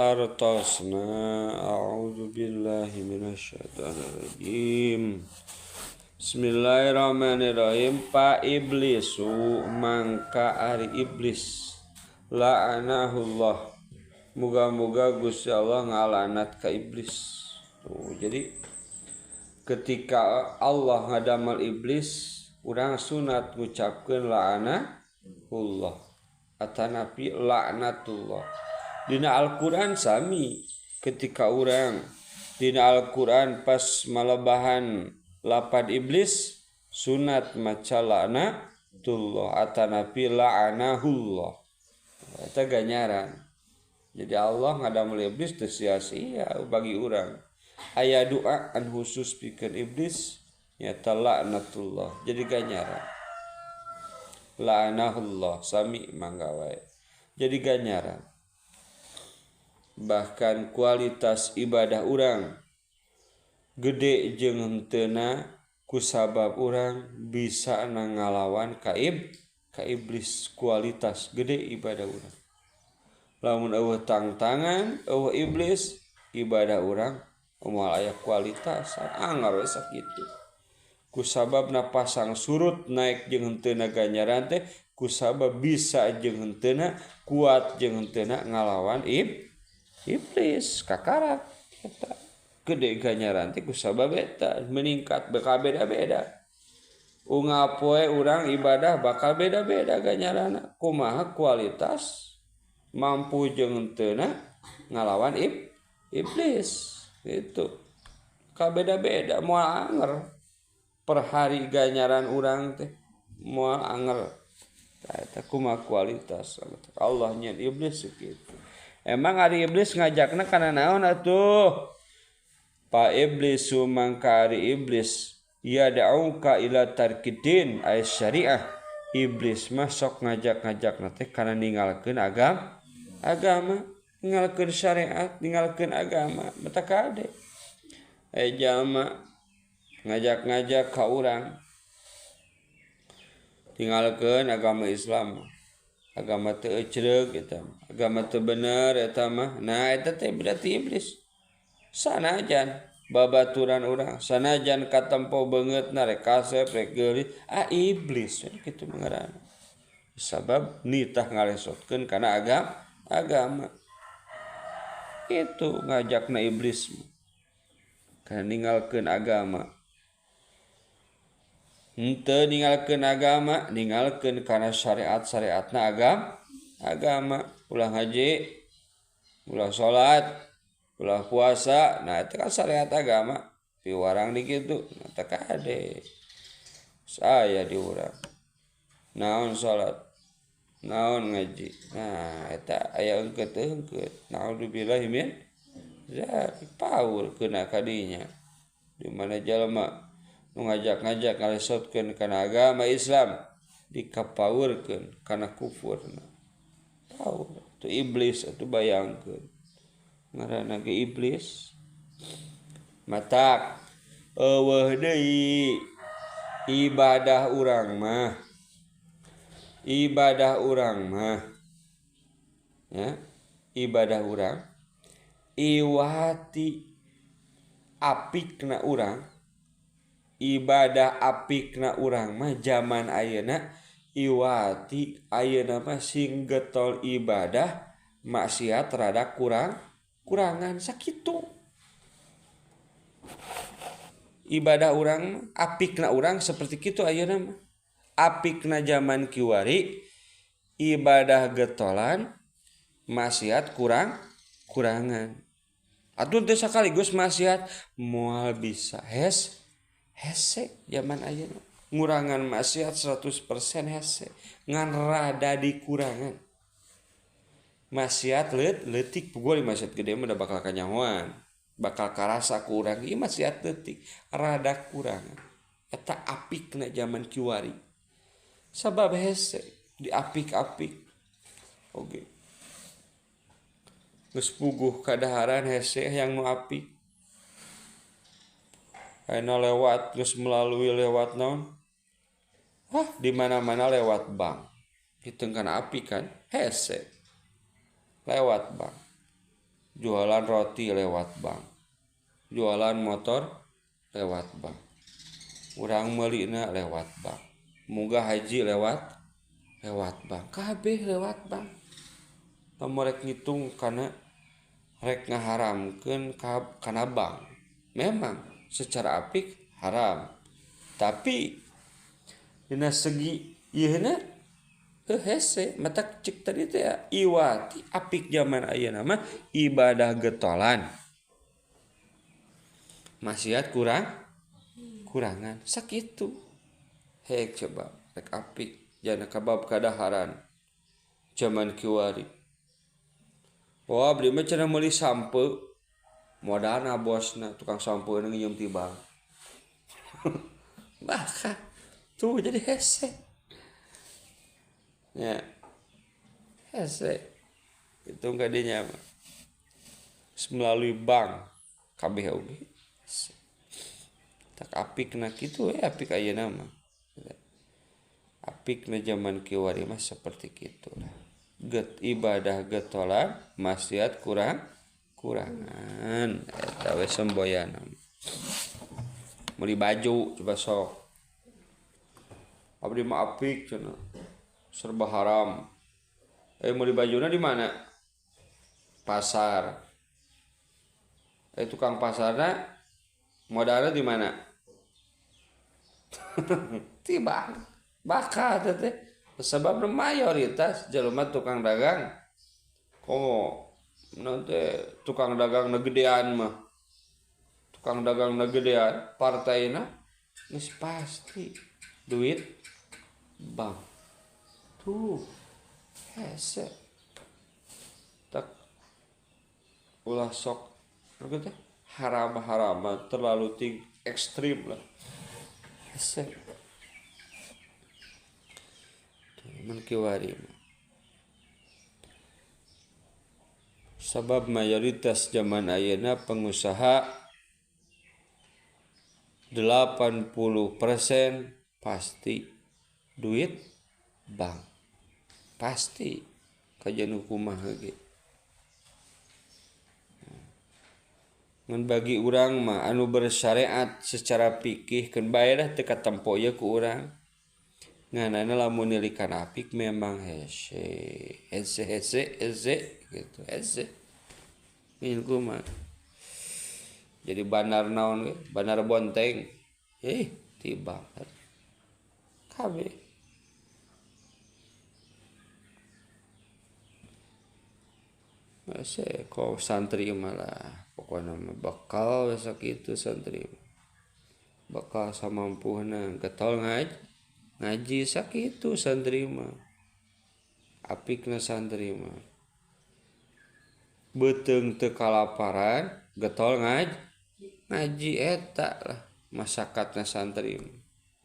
Hartosna a'udzubillahi minasyaitonirrajim. Bismillahirrahmanirrahim. Pa iblisu mangka ari iblis la'anahullah. Muga-muga Gusti Allah ngalanat ka iblis. Jadi ketika Allah ngadamal iblis, urang sunat ngucapkeun la'anahullah atanapi laknatullah. Dina Al-Quran sami ketika urang dina Al-Quran pas malabahan lapad iblis sunat maca laknatullah atanapi la'anahullah. Eta ganyaran. Jadi Allah ngadamel iblis teu sia-sia bagi urang. Aya doa an khusus pikeun iblis nyata laknatullah. Jadi ganyaran. La'anahullah sami mangga wae. Jadi ganyaran. Bahkan kualitas ibadah urang gede jeung henteu kusabab urang bisa ngalawan ka iblis. Kualitas gede ibadah urang. Lamun eueuh tangtangan eueuh iblis ibadah urang moal aya kualitas anggar we sakitu. Kusababna pasang surut naik jeung henteu ganjaran teh kusabab bisa jeung henteu kuat jeung henteu ngalawan iblis kakarak eta gede ganjaran teh kusabab eta meningkat bakal beda-beda. Unggal poe urang ibadah bakal beda-beda ganjaranna. Kumaha kualitas mampu jeung henteu ngalawan iblis gitu. Ka beda-beda moal anger per hari ganjaran urang teh moal anger. Eta kumaha kualitas Allah nyen iblis kitu. Emang ari iblis ngajakna kana naon atuh? Pa iblisu mangka ari iblis yad'uka ila tarkidin ay syariah. Iblis mah sok ngajak-ngajakna teh kana ninggalkeun agama, ninggalkeun syariat, ninggalkeun agama. Mata kade. Jalma ngajak-ngajak ka urang tinggalkeun agama Islam. Agama teu ecreug eta agama teu bener eta mah. Nah eta teh berarti iblis. Sanajan babaturan urang, sanajan katempo beungeutna rek kasep rek geulis, iblis kitu ngaranna. Sabab nitah ngalesotkeun kana agama. Itu ngajakna iblis kana ninggalkeun agama. Henteu ninggalkeun agama, ninggalkeun kana syariat-syariatna agama. Ulah haji, ulah salat, ulah puasa, nah itu kan syariat agama. Piwarang di kitu, eta kade. Saya di urang. Naon salat, naon ngaji. Nah, eta aya eungkeut-eungkeut. Naudzubillahi min dzalik. Paur keuna kadinya. Di mana jalma ngajak-ngajak ngalesotkeun kana agama Islam dikapaurkeun kana kufurna. Paur tu iblis atuh bayangkeun. Ngaranna ge iblis. Matak eueuh deui ibadah urang mah. Ya, ibadah urang iwati apikna urang. Ibadah apikna urang mah zaman ayeuna iwati ayeuna mah sing getol ibadah maksiat rada kurangan sakitu. Ibadah urang apikna urang seperti kitu ayeuna mah. Apikna zaman kiwari ibadah getolan maksiat kurangan. Atuh teu sakaligus maksiat moal bisa hese zaman ayeuna ngurangan maksiat 100% hese ngan rada dikurangan maksiat leutik pugol maksiat gede mah bakal kanyahoan bakal karasa ku urang ieu maksiat leutik rada kurangan eta apikna zaman kiwari sabab hese diapik-apik oge geus puguh kadaharan hese yang nu apik. Ayeuna lewat geus melalui lewat naon? Di mana-mana lewat bank. Hitungkan api kan? Hese. Lewat bank. jualan roti lewat bank, jualan motor lewat bank, urang meulina lewat bank, munggah haji lewat bank, kabeh lewat bank. Lamun rek ngitung kana rek ngaharamkeun kana bank, memang secara apik haram, tapi dina segi ieu hese mata cek tadi teh iwati apik zaman ayeuna mah ibadah getolan maksiat kurangan sakitu. Hek coba rek apik jana kabab kadaharan zaman kiwari. Wah abdi mah cenah meuli sampeu modalna bosna tukang sampeu ngeunyeum ti bank. Bahkan tuh jadi hese. Ya. Hese. Itu kadinya mah. Melalui bank kabeh oge. Tak apikna kitu apik ayeuna mah. Apikna zaman kiwari mah seperti kitulah. Ibadah getolan maksiat kurangan eta we semboyanna. Meuli baju coba sok. Abdi mah apik cenah. Serba haram. Meuli bajuna di mana? Pasar. Tukang pasarna modalna di mana? Ti bank. Bakal teh. Sebab mayoritas jelema tukang dagang. Nanti tukang dagang nagedean mah. Tukang dagang nagedean partaina geus pasti duit bank. Tuh hese. Tak ulah sok teh haram terlalu ekstrim lah. Hese. Mun kiwari sabab mayoritas zaman ayeuna pengusaha 80% pasti duit bank. Pasti kajian kumaha ge. Mun bagi urang mah anu bersyariat secara fikih keun bae dah teu katempo ieu ku urang. Nganana lamun nilikan apik memang hese gitu hese. Min kumaha. Jadi bandar naon we? Bandar Bonteng. Tiba. Kabeh. Masa kau santri malah pokoknya bakal sakitu santri. Bakal samampuhna getol ngaji sakitu santri mah. Apikna santri mah. Beuteung teu kalaparan getol ngaji eta lah masakatna santri.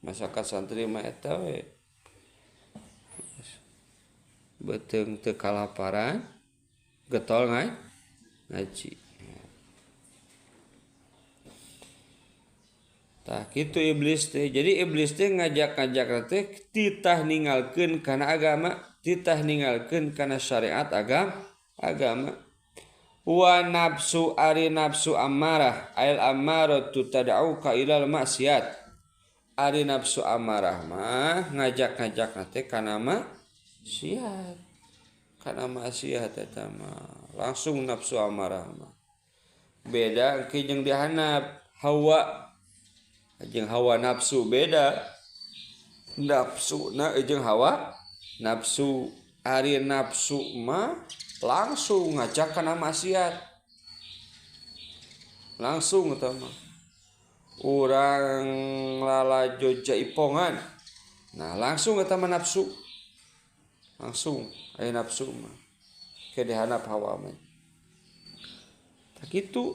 Masakat santri mah eta we. Beuteung teu kalaparan getol ngaji. Tah kitu iblis teh. Jadi iblis teh ngajak-ngajak teh titah ninggalkeun kana agama, titah ninggalkeun kana syariat agama. Wa nafsu ari nafsu amarah, ail amaratu tad'uka ilal maksiat. Ari nafsu amarah mah ngajak-ngajak teh kana maksiat. Kana maksiat eta mah langsung nafsu amarah mah. Beda ke jeung dihanap Hawa. Jeung hawa nafsu beda. Nafsuna jeung hawa nafsu. Ari nafsu mah langsung ngajak kana maksiat. Langsung eta mah. Urang lalajo jaipongan. Nah, langsung eta mah nafsu. Langsung aya nafsu mah. Ke dihanap hawa mah. Tak kitu.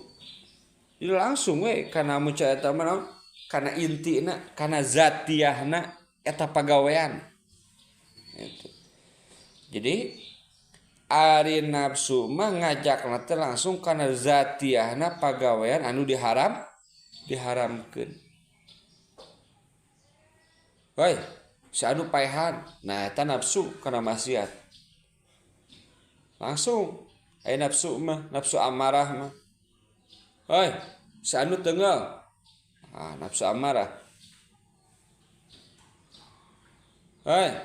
Jadi langsung we kana muca eta mah kana intina, kana zatiahna eta pagawean. Itu. Jadi ari nafsu mah ngajakna teh langsung kana zatiahna pagawean anu diharamkeun. Woi, si anu paehan. Nah, eta nafsu kana maksiat. Langsung aya nafsu mah nafsu amarah mah heuy sanu teungeul nafsu amarah heuy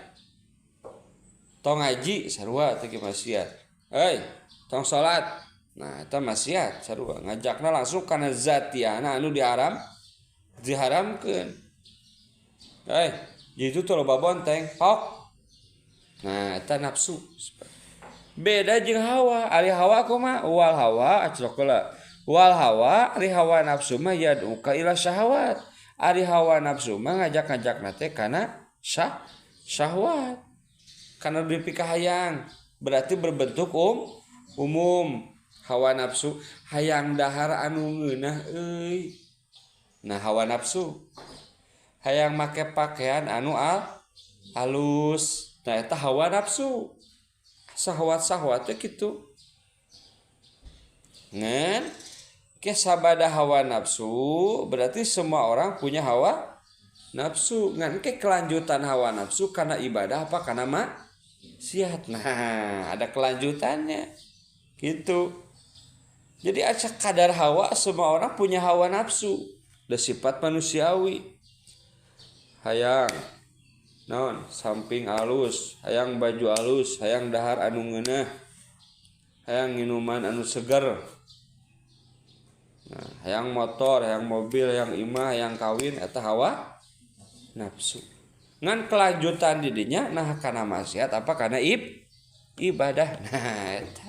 tong ngaji sarua teh maksiat heuy tong salat nah eta maksiat sarua ngajakna langsung kana zatiana anu diharamkeun heuy jitu teh loba bonteng hok nah eta nafsu beda jeung hawa ari hawa kumaha wal hawa acrok heula wal hawa ari hawa nafsu mah yad'uka ila syahwat ari hawa nafsu mah ngajak-ngajakna teh kana syahwat kana dipika hayang berarti berbentuk umum hawa nafsu hayang dahar anu ngeunah euy nah hawa nafsu hayang make pakaian anu alus nah eta hawa nafsu syahwat teh kitu ngan ke sabada hawa nafsu berarti semua orang punya hawa nafsu ngan ke kelanjutan hawa nafsu karena ibadah apa karena maksiat nah ada kelanjutannya gitu jadi acak kadar hawa semua orang punya hawa nafsu da sifat manusiawi hayang naon samping alus hayang baju alus hayang dahar anu ngeunah hayang minuman anu seger nah, hayang motor hayang mobil hayang imah hayang kawin eta hawa nafsu ngan kelanjutan didinya nah kana maksiat apa kana ibadah nah eta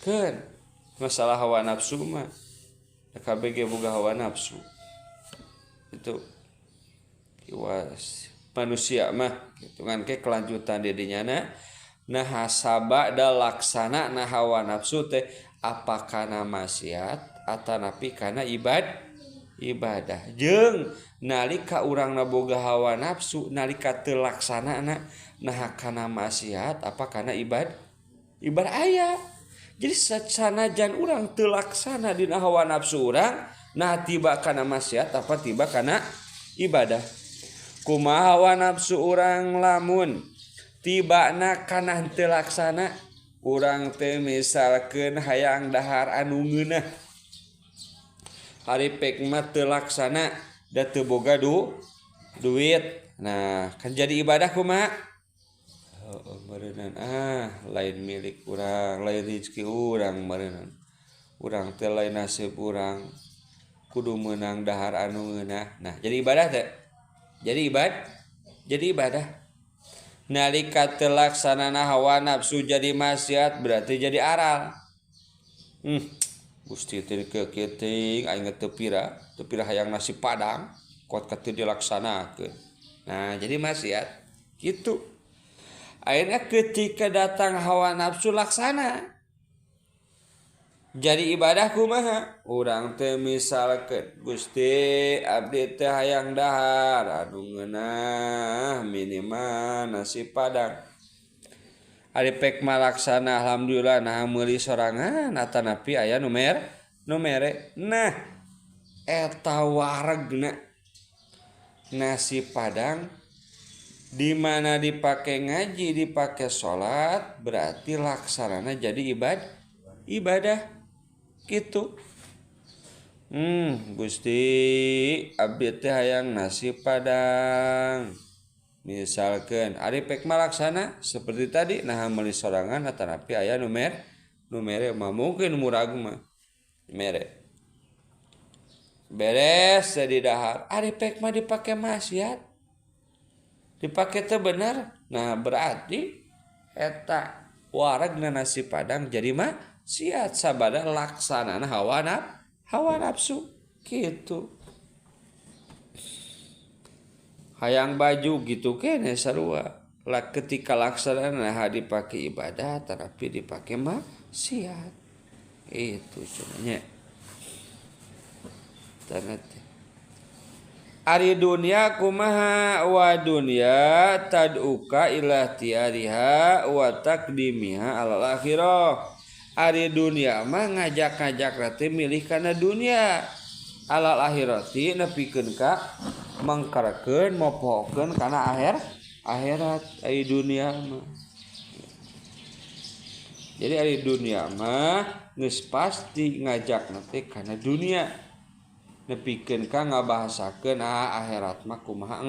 keun masalah hawa nafsu mah KBG boga hawa nafsu itu manusia mah gitu kan ke kelanjutan didinya nah hasaba da laksana nah hawa nafsu teh apakah kana maksiat atanapi kana ibadah jeung nalika urangna boga hawa nafsu nalika teu laksanana nah kana maksiat apa kana ibadah aya jadi sanajan urang teu laksana dina hawa nafsu urang nah tiba kana maksiat apa tiba kana ibadah kumaha hawa nafsu urang lamun tibana kana teu laksana urang teh misalkeun hayang dahar anu ngeunah hari pek mah teu laksana da teu boga duit nah kan jadi ibadah kumaha meureunnan lain milik urang lain rezeki urang meureunnan urang teh lain nasib urang kudu meunang dahar anu ngeunah nah jadi ibadah teh jadi ibadah nalika teu laksanana hawa nafsu jadi maksiat berarti jadi aral Gusti teh keuting aing teu pira hayang nasi padang kuat teu dilaksanakeun nah jadi maksiat kitu akhirnya ketika datang hawa nafsu laksana jadi ibadah kumaha urang teh misalkeun Gusti abdi teh hayang dahar anu ngeunah minimal nasi padang ari pek malaksana alhamdulillah nah meuli sorangan atanapi aya nu mere nah eta waregna nasi padang di mana dipake ngaji dipake salat berarti laksanana jadi ibadah gitu Gusti abdi teh hayang nasi padang misalkeun ari pek malaksana seperti tadi nah meuli sorangan atanapi aya nu mere mah mungkin murag mah mere beres jadi dahar ari pek mah dipake maksiat dipake teu bener nah berarti eta waregna nasi padang jadi maksiat sabada laksanana hawa nafsu gitu hayang baju gitu kene sarua lah ketika laksanana dipake ibadah tapi dipake maksiat itu cenanya tanat ari dunia kumaha wa dunya tad'uka ila tiariha wa taqdimiha alal akhirah ari dunia mah ngajak-ngajak teh milih kana dunia alal akhirati nepikeun ka mangkarekeun mopokeun kana akhirat ai dunia mah Jadi ari dunia mah geus pasti ngajak nanti kana dunia nepikeun ka ngabahasakeun akhirat mah kumaha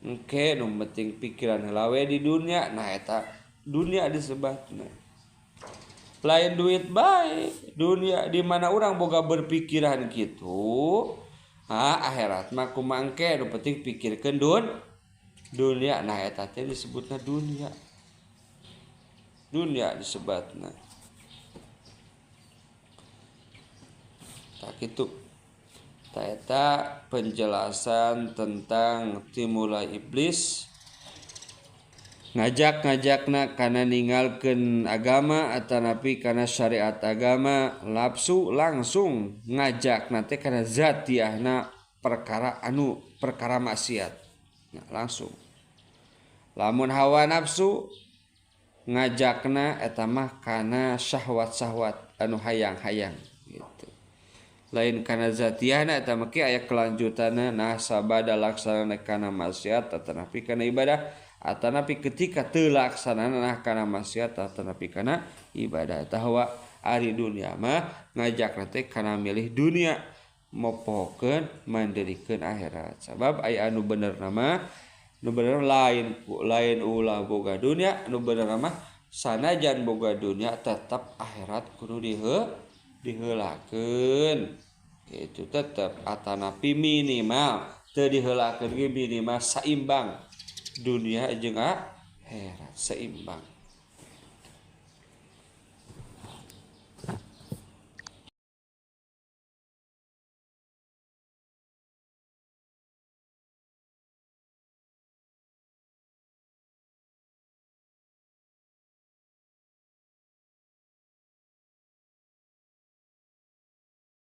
engke nu penting pikiran heula we di dunia. Nah eta dunia disebutna lain duit bae dunia di mana orang boga berpikiran gitu akhirat mah kumaha engke nu penting pikirkeun dunia. Nah eta teh disebutna dunia disebutna tak kitu. Eta penjelasan tentang timulai iblis ngajak-ngajakna kana ninggalkeun agama atanapi kana syariat agama lapsu langsung ngajak teh kana zatiahna perkara maksiat. Nah, langsung lamun hawa nafsu ngajakna eta mah kana syahwat-syahwat anu hayang-hayang gitu. Lain kana zatiahna eta mah aya kelanjutanna nah sabada laksana kana maksiat atanapi kana ibadah atanapi ketika teu laksana nah kana maksiat atanapi kana ibadah. Eta hawa ari dunia mah ngajakna teh kana milih dunia mopohokeun mandirikeun akhirat. Sabab aya anu benerna mah nu bener lain ulah boga dunia, nu bener mah sanajan boga dunia tetap akhirat kudu diheulakeun. Itu tetap atanapi minimal teu diheulakeun ge minimal saimbang dunia jeung akhirat seimbang.